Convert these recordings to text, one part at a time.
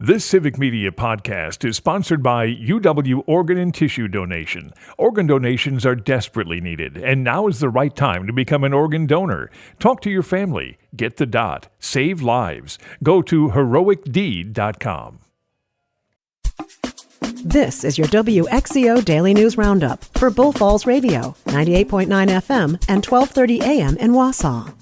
This Civic Media podcast is sponsored by UW Organ and Tissue Donation. Organ donations are desperately needed, and now is the right time to become an organ donor. Talk to your family. Get the dot. Save lives. Go to heroicdeed.com. This is your WXCO Daily News Roundup for Bull Falls Radio, 98.9 FM and 1230 AM in Wausau.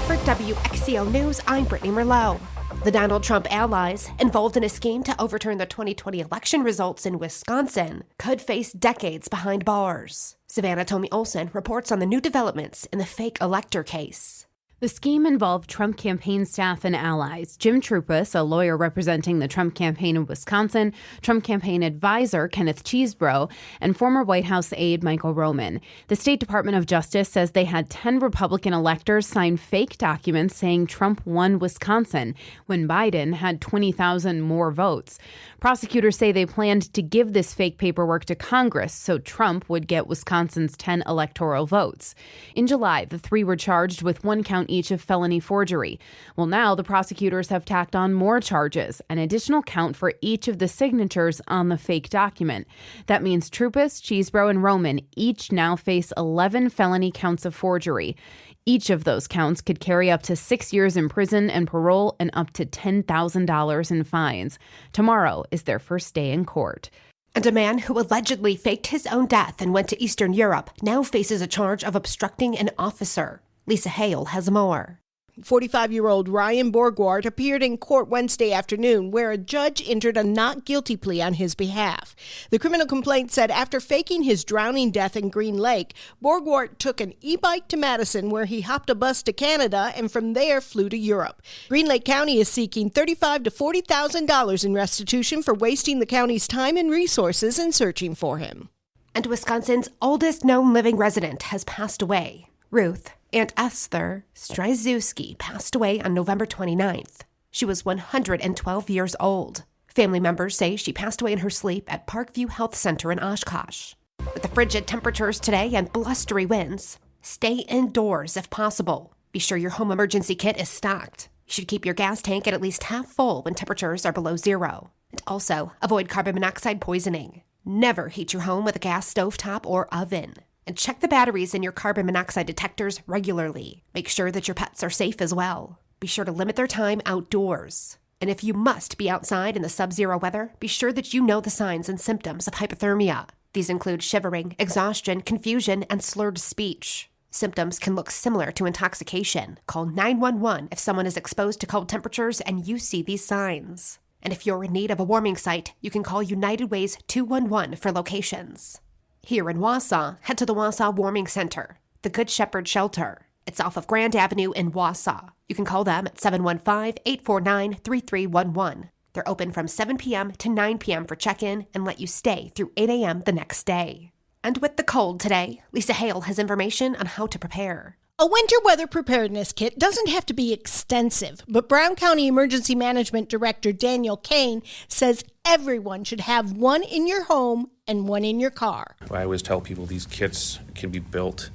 For WXCO News, I'm Brittany Merlot. The Donald Trump allies, involved in a scheme to overturn the 2020 election results in Wisconsin, could face decades behind bars. Savannah Tomey Olsen reports on the new developments in the fake elector case. The scheme involved Trump campaign staff and allies. Jim Trupus, a lawyer representing the Trump campaign in Wisconsin, Trump campaign advisor Kenneth Chesebro, and former White House aide Michael Roman. The State Department of Justice says they had 10 Republican electors sign fake documents saying Trump won Wisconsin when Biden had 20,000 more votes. Prosecutors say they planned to give this fake paperwork to Congress so Trump would get Wisconsin's 10 electoral votes. In July, the three were charged with one count each of felony forgery. Well, now the prosecutors have tacked on more charges, an additional count for each of the signatures on the fake document. That means Trupus, Chesebro, and Roman each now face 11 felony counts of forgery. Each of those counts could carry up to 6 years in prison and parole and up to $10,000 in fines. Tomorrow is their first day in court. And a man who allegedly faked his own death and went to Eastern Europe now faces a charge of obstructing an officer. Lisa Hale has more. 45-year-old Ryan Borgward appeared in court Wednesday afternoon where a judge entered a not guilty plea on his behalf. The criminal complaint said after faking his drowning death in Green Lake, Borgward took an e-bike to Madison where he hopped a bus to Canada and from there flew to Europe. Green Lake County is seeking $35,000 to $40,000 in restitution for wasting the county's time and resources in searching for him. And Wisconsin's oldest known living resident has passed away. Ruth, Aunt Esther Stryzewski, passed away on November 29th. She was 112 years old. Family members say she passed away in her sleep at Parkview Health Center in Oshkosh. With the frigid temperatures today and blustery winds, stay indoors if possible. Be sure your home emergency kit is stocked. You should keep your gas tank at least half full when temperatures are below zero. And also, avoid carbon monoxide poisoning. Never heat your home with a gas stovetop or oven. And check the batteries in your carbon monoxide detectors regularly. Make sure that your pets are safe as well. Be sure to limit their time outdoors. And if you must be outside in the sub-zero weather, be sure that you know the signs and symptoms of hypothermia. These include shivering, exhaustion, confusion, and slurred speech. Symptoms can look similar to intoxication. Call 911 if someone is exposed to cold temperatures and you see these signs. And if you're in need of a warming site, you can call United Way's 211 for locations. Here in Wausau, head to the Wausau Warming Center, the Good Shepherd Shelter. It's off of Grand Avenue in Wausau. You can call them at 715-849-3311. They're open from 7 p.m. to 9 p.m. for check-in and let you stay through 8 a.m. the next day. And with the cold today, Lisa Hale has information on how to prepare. A winter weather preparedness kit doesn't have to be extensive, but Brown County Emergency Management Director Daniel Kane says everyone should have one in your home and one in your car. I always tell people these kits can be built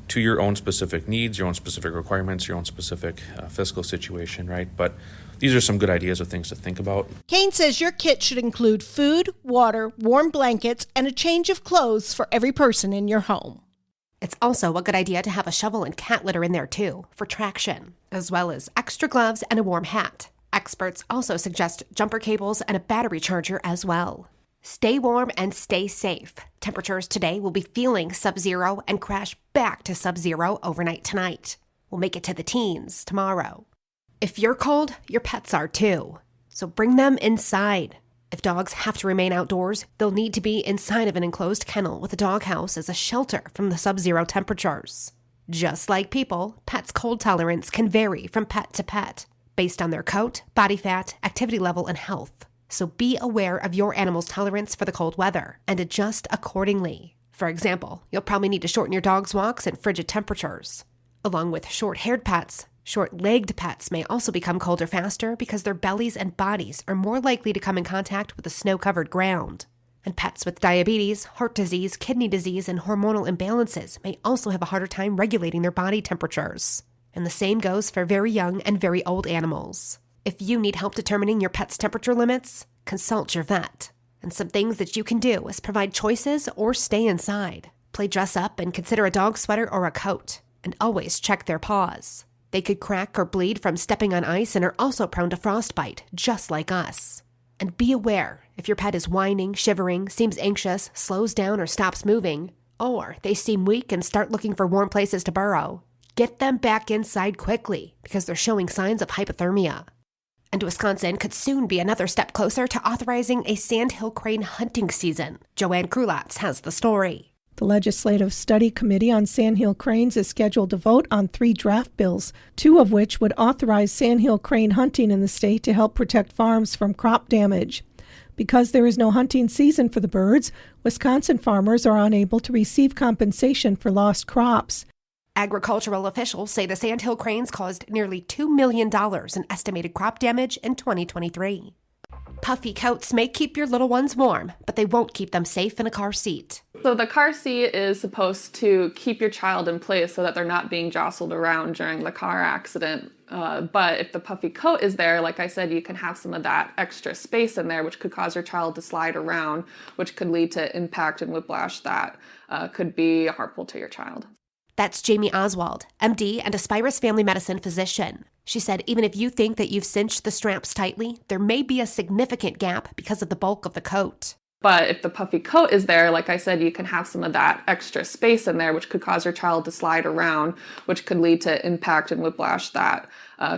to your own specific needs, your own specific requirements, your own specific fiscal situation, right? But these are some good ideas of things to think about. Kane says your kit should include food, water, warm blankets, and a change of clothes for every person in your home. It's also a good idea to have a shovel and cat litter in there too, for traction, as well as extra gloves and a warm hat. Experts also suggest jumper cables and a battery charger as well. Stay warm and stay safe. Temperatures today will be feeling sub-zero and crash back to sub-zero overnight tonight. We'll make it to the teens tomorrow. If you're cold, your pets are too. So bring them inside. If dogs have to remain outdoors, they'll need to be inside of an enclosed kennel with a doghouse as a shelter from the sub-zero temperatures. Just like people, pets' cold tolerance can vary from pet to pet, based on their coat, body fat, activity level, and health. So be aware of your animal's tolerance for the cold weather and adjust accordingly. For example, you'll probably need to shorten your dog's walks in frigid temperatures. Along with short-haired pets, short-legged pets may also become colder faster because their bellies and bodies are more likely to come in contact with the snow-covered ground. And pets with diabetes, heart disease, kidney disease, and hormonal imbalances may also have a harder time regulating their body temperatures. And the same goes for very young and very old animals. If you need help determining your pet's temperature limits, consult your vet. And some things that you can do is provide choices or stay inside. Play dress up and consider a dog sweater or a coat. And always check their paws. They could crack or bleed from stepping on ice and are also prone to frostbite, just like us. And be aware if your pet is whining, shivering, seems anxious, slows down or stops moving, or they seem weak and start looking for warm places to burrow. Get them back inside quickly because they're showing signs of hypothermia. And Wisconsin could soon be another step closer to authorizing a sandhill crane hunting season. Joanne Krulatz has the story. The Legislative Study Committee on Sandhill Cranes is scheduled to vote on 3 draft bills, 2 of which would authorize sandhill crane hunting in the state to help protect farms from crop damage. Because there is no hunting season for the birds, Wisconsin farmers are unable to receive compensation for lost crops. Agricultural officials say the sandhill cranes caused nearly $2 million in estimated crop damage in 2023. Puffy coats may keep your little ones warm, but they won't keep them safe in a car seat. So the car seat is supposed to keep your child in place so that they're not being jostled around during the car accident. But if the puffy coat is there, like I said, you can have some of that extra space in there, which could cause your child to slide around, which could lead to impact and whiplash that could be harmful to your child. That's Jamie Oswald, MD and Aspirus family medicine physician. She said even if you think that you've cinched the straps tightly, there may be a significant gap because of the bulk of the coat. But if the puffy coat is there, like I said, you can have some of that extra space in there, which could cause your child to slide around, which could lead to impact and whiplash that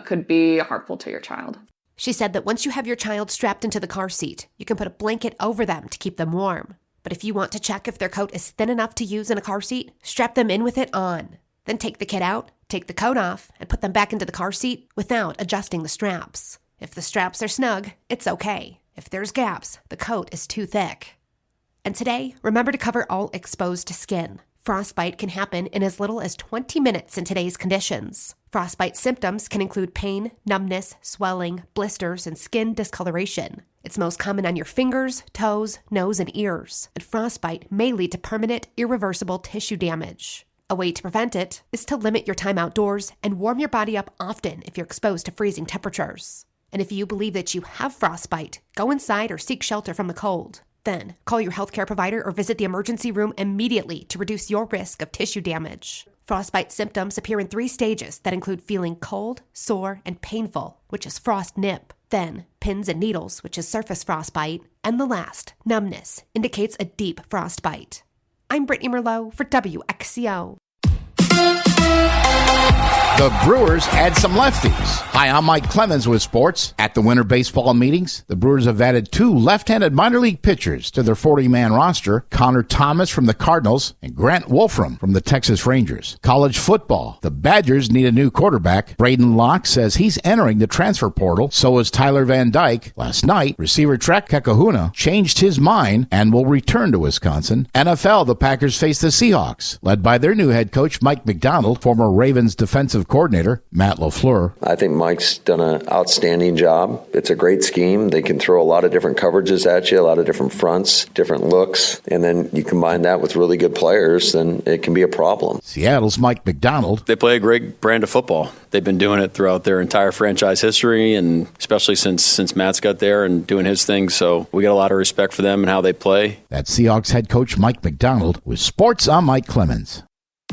could be harmful to your child. She said that once you have your child strapped into the car seat, you can put a blanket over them to keep them warm. But if you want to check if their coat is thin enough to use in a car seat, strap them in with it on. Then take the kid out, take the coat off, and put them back into the car seat without adjusting the straps. If the straps are snug, it's okay. If there's gaps, the coat is too thick. And today, remember to cover all exposed skin. Frostbite can happen in as little as 20 minutes in today's conditions. Frostbite symptoms can include pain, numbness, swelling, blisters, and skin discoloration. It's most common on your fingers, toes, nose, and ears. And frostbite may lead to permanent, irreversible tissue damage. A way to prevent it is to limit your time outdoors and warm your body up often if you're exposed to freezing temperatures. And if you believe that you have frostbite, go inside or seek shelter from the cold. Then, call your healthcare provider or visit the emergency room immediately to reduce your risk of tissue damage. Frostbite symptoms appear in 3 stages that include feeling cold, sore, and painful, which is frost nip. Then, pins and needles, which is surface frostbite. And the last, numbness, indicates a deep frostbite. I'm Brittany Merlot for WXCO. The Brewers add some lefties. Hi, I'm Mike Clemens with sports. At the winter baseball meetings, the Brewers have added 2 left-handed minor league pitchers to their 40-man roster, Connor Thomas from the Cardinals and Grant Wolfram from the Texas Rangers. College football, the Badgers need a new quarterback. Braden Locke says he's entering the transfer portal. So is Tyler Van Dyke. Last night, receiver Trek Kekahuna changed his mind and will return to Wisconsin. NFL, the Packers face the Seahawks, led by their new head coach Mike McDonald, former Ravens defensive coordinator Matt LaFleur. I think Mike's done an outstanding job. It's a great scheme. They can throw a lot of different coverages at you, a lot of different fronts, different looks, and then you combine that with really good players, then it can be a problem. Seattle's Mike McDonald. They play a great brand of football. They've been doing it throughout their entire franchise history, and especially since Matt's got there and doing his thing. So we got a lot of respect for them and how they play. That's Seahawks head coach Mike McDonald. With sports, I'm Mike Clemens.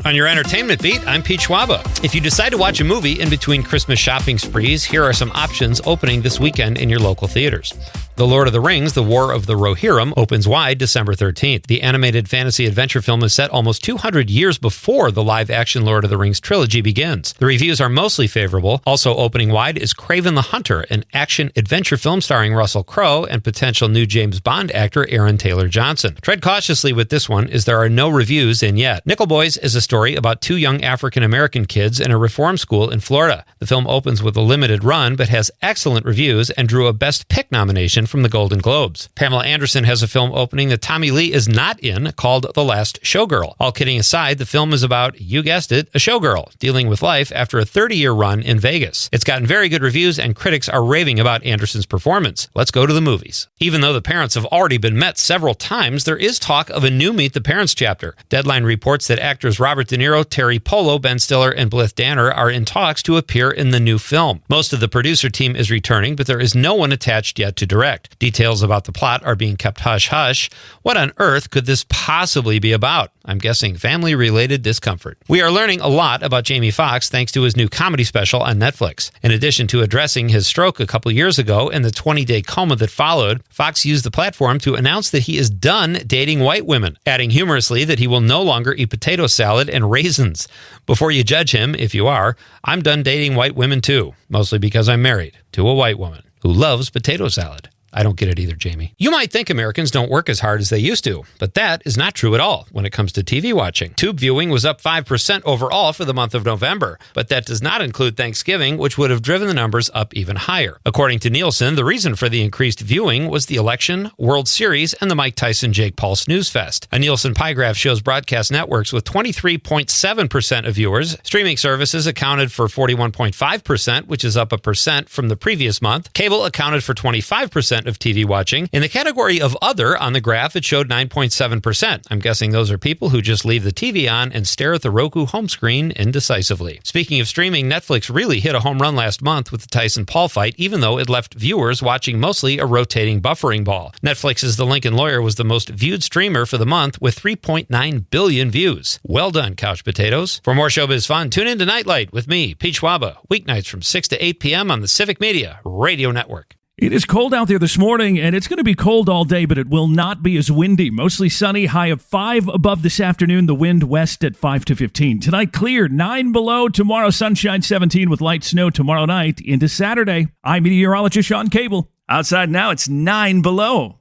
On your entertainment beat, I'm Pete Schwaba. If you decide to watch a movie in between Christmas shopping sprees, here are some options opening this weekend in your local theaters. The Lord of the Rings, The War of the Rohirrim, opens wide December 13th. The animated fantasy adventure film is set almost 200 years before the live-action Lord of the Rings trilogy begins. The reviews are mostly favorable. Also opening wide is Kraven the Hunter, an action-adventure film starring Russell Crowe and potential new James Bond actor Aaron Taylor Johnson. Tread cautiously with this one, as there are no reviews in yet. Nickel Boys is a story about 2 young African-American kids in a reform school in Florida. The film opens with a limited run, but has excellent reviews and drew a Best Pick nomination from the Golden Globes. Pamela Anderson has a film opening that Tommy Lee is not in called The Last Showgirl. All kidding aside, the film is about, you guessed it, a showgirl dealing with life after a 30-year run in Vegas. It's gotten very good reviews and critics are raving about Anderson's performance. Let's go to the movies. Even though the parents have already been met several times, there is talk of a new Meet the Parents chapter. Deadline reports that actors Robert De Niro, Terry Polo, Ben Stiller, and Blythe Danner are in talks to appear in the new film. Most of the producer team is returning, but there is no one attached yet to direct. Details about the plot are being kept hush-hush. What on earth could this possibly be about? I'm guessing family-related discomfort. We are learning a lot about Jamie Foxx thanks to his new comedy special on Netflix. In addition to addressing his stroke a couple years ago and the 20-day coma that followed, Foxx used the platform to announce that he is done dating white women, adding humorously that he will no longer eat potato salad and raisins. Before you judge him, if you are, I'm done dating white women too, mostly because I'm married to a white woman who loves potato salad. I don't get it either, Jamie. You might think Americans don't work as hard as they used to, but that is not true at all when it comes to TV watching. Tube viewing was up 5% overall for the month of November, but that does not include Thanksgiving, which would have driven the numbers up even higher. According to Nielsen, the reason for the increased viewing was the election, World Series, and the Mike Tyson-Jake Paul snooze fest. A Nielsen pie graph shows broadcast networks with 23.7% of viewers. Streaming services accounted for 41.5%, which is up 1% from the previous month. Cable accounted for 25% of TV watching. In the category of other on the graph, it showed 9.7%. I'm guessing those are people who just leave the TV on and stare at the Roku home screen indecisively. Speaking of streaming, Netflix really hit a home run last month with the Tyson-Paul fight, even though it left viewers watching mostly a rotating buffering ball. Netflix's The Lincoln Lawyer was the most viewed streamer for the month with 3.9 billion views. Well done, couch potatoes. For more showbiz fun, tune in to Nightlight with me, Pete Schwaba, weeknights from 6 to 8 p.m. on the Civic Media Radio Network. It is cold out there this morning, and it's going to be cold all day, but it will not be as windy. Mostly sunny, high of 5 above this afternoon, the wind west at 5 to 15. Tonight, clear, 9 below. Tomorrow, sunshine, 17 with light snow tomorrow night into Saturday. I'm meteorologist Sean Cable. Outside now, it's 9 below.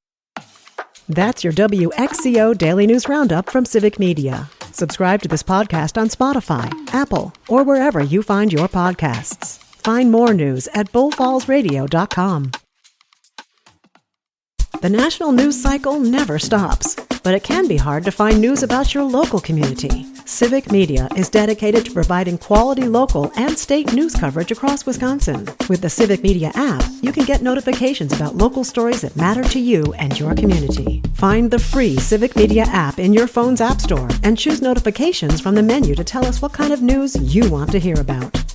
That's your WXCO Daily News Roundup from Civic Media. Subscribe to this podcast on Spotify, Apple, or wherever you find your podcasts. Find more news at bullfallsradio.com. The national news cycle never stops, but it can be hard to find news about your local community. Civic Media is dedicated to providing quality local and state news coverage across Wisconsin. With the Civic Media app, you can get notifications about local stories that matter to you and your community. Find the free Civic Media app in your phone's app store and choose notifications from the menu to tell us what kind of news you want to hear about.